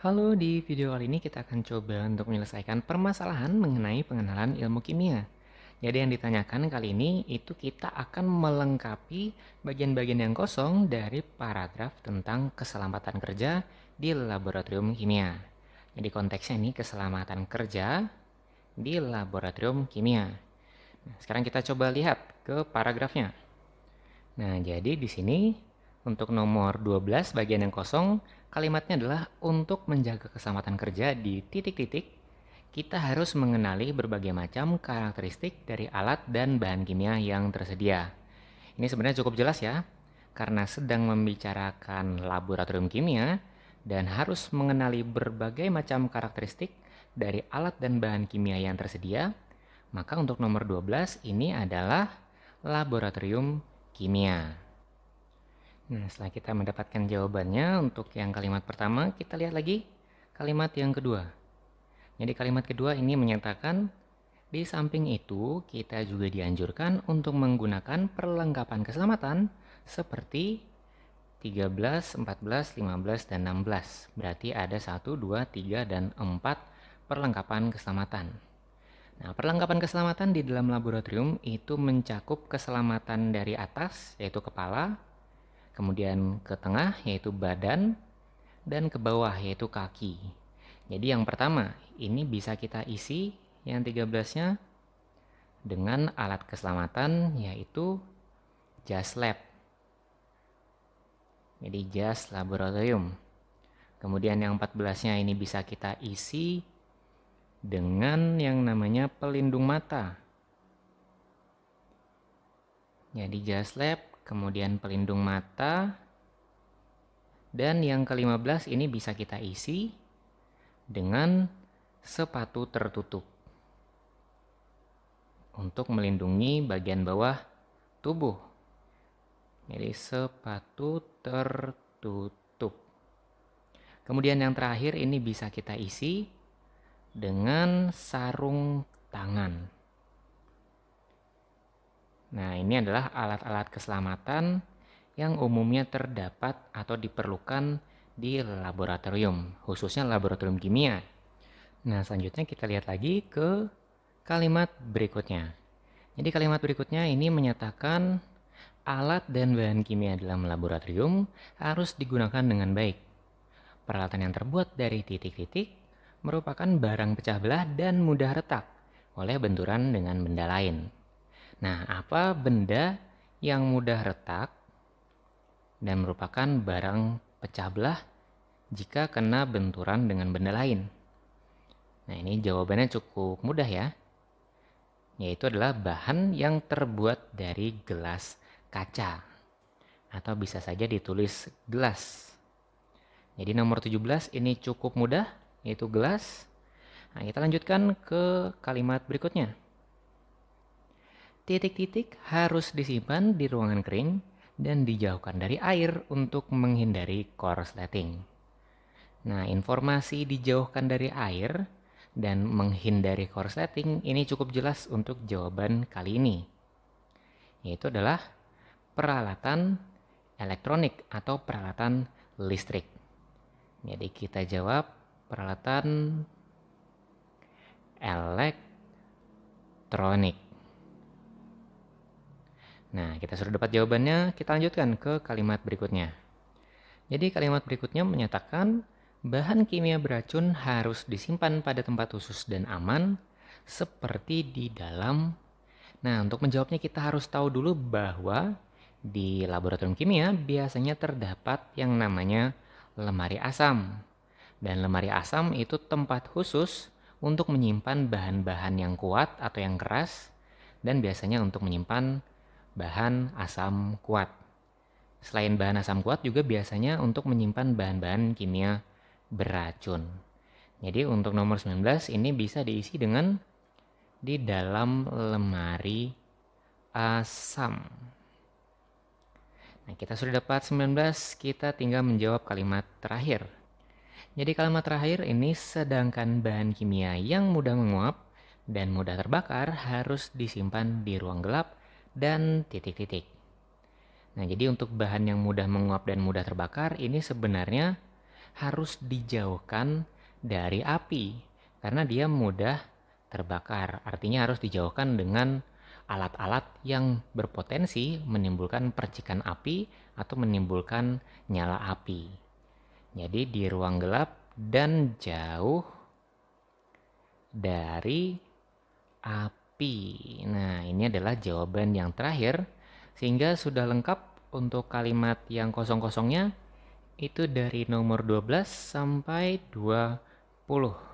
Halo, di video kali ini kita akan coba untuk menyelesaikan permasalahan mengenai pengenalan ilmu kimia. Jadi yang ditanyakan kali ini itu kita akan melengkapi bagian-bagian yang kosong dari paragraf tentang keselamatan kerja di laboratorium kimia. Jadi konteksnya ini keselamatan kerja di laboratorium kimia. Nah, sekarang kita coba lihat ke paragrafnya. Nah, jadi di sini untuk nomor 12 bagian yang kosong, kalimatnya adalah untuk menjaga keselamatan kerja di titik-titik, kita harus mengenali berbagai macam karakteristik dari alat dan bahan kimia yang tersedia. Ini sebenarnya cukup jelas ya, karena sedang membicarakan laboratorium kimia dan harus mengenali berbagai macam karakteristik dari alat dan bahan kimia yang tersedia, maka untuk nomor 12 ini adalah laboratorium kimia. Nah, setelah kita mendapatkan jawabannya untuk yang kalimat pertama, kita lihat lagi kalimat yang kedua. Jadi kalimat kedua ini menyatakan, di samping itu kita juga dianjurkan untuk menggunakan perlengkapan keselamatan seperti 13, 14, 15, dan 16. Berarti ada 1, 2, 3, dan 4 perlengkapan keselamatan. Nah, perlengkapan keselamatan di dalam laboratorium itu mencakup keselamatan dari atas, yaitu kepala, kemudian ke tengah yaitu badan, dan ke bawah yaitu kaki. Jadi yang pertama, ini bisa kita isi yang 13-nya dengan alat keselamatan yaitu jas lab. Jadi jas laboratorium. Kemudian yang 14-nya ini bisa kita isi dengan yang namanya pelindung mata. Jadi jas lab, kemudian pelindung mata, dan yang ke-15 ini bisa kita isi dengan sepatu tertutup untuk melindungi bagian bawah tubuh. Jadi sepatu tertutup. Kemudian yang terakhir ini bisa kita isi dengan sarung tangan. Nah, ini adalah alat-alat keselamatan yang umumnya terdapat atau diperlukan di laboratorium, khususnya laboratorium kimia. Nah, selanjutnya kita lihat lagi ke kalimat berikutnya. Jadi kalimat berikutnya ini menyatakan alat dan bahan kimia dalam laboratorium harus digunakan dengan baik. Peralatan yang terbuat dari titik-titik merupakan barang pecah belah dan mudah retak oleh benturan dengan benda lain. Nah, apa benda yang mudah retak dan merupakan barang pecah belah jika kena benturan dengan benda lain? Nah, ini jawabannya cukup mudah ya, yaitu adalah bahan yang terbuat dari gelas kaca, atau bisa saja ditulis gelas. Jadi nomor 17 ini cukup mudah, yaitu gelas. Nah, kita lanjutkan ke kalimat berikutnya. Titik-titik harus disimpan di ruangan kering dan dijauhkan dari air untuk menghindari korsleting. Nah, informasi dijauhkan dari air dan menghindari korsleting ini cukup jelas untuk jawaban kali ini, yaitu adalah peralatan elektronik atau peralatan listrik. Jadi kita jawab peralatan elektronik. Nah, kita sudah dapat jawabannya, kita lanjutkan ke kalimat berikutnya. Jadi kalimat berikutnya menyatakan bahan kimia beracun harus disimpan pada tempat khusus dan aman seperti di dalam. Nah, untuk menjawabnya kita harus tahu dulu bahwa di laboratorium kimia biasanya terdapat yang namanya lemari asam. Dan lemari asam itu tempat khusus untuk menyimpan bahan-bahan yang kuat atau yang keras dan biasanya untuk menyimpan bahan asam kuat. Selain bahan asam kuat juga biasanya untuk menyimpan bahan-bahan kimia beracun. Jadi untuk nomor 19 ini bisa diisi dengan di dalam lemari asam. Nah, kita sudah dapat 19, kita tinggal menjawab kalimat terakhir. Jadi kalimat terakhir ini sedangkan bahan kimia yang mudah menguap dan mudah terbakar harus disimpan di ruang gelap dan titik-titik. Nah, jadi untuk bahan yang mudah menguap dan mudah terbakar ini sebenarnya harus dijauhkan dari api karena dia mudah terbakar. Artinya harus dijauhkan dengan alat-alat yang berpotensi menimbulkan percikan api atau menimbulkan nyala api. Jadi di ruang gelap dan jauh dari api. Nah, ini adalah jawaban yang terakhir. Sehingga sudah lengkap untuk kalimat yang kosong-kosongnya. Itu dari nomor 12 sampai 20.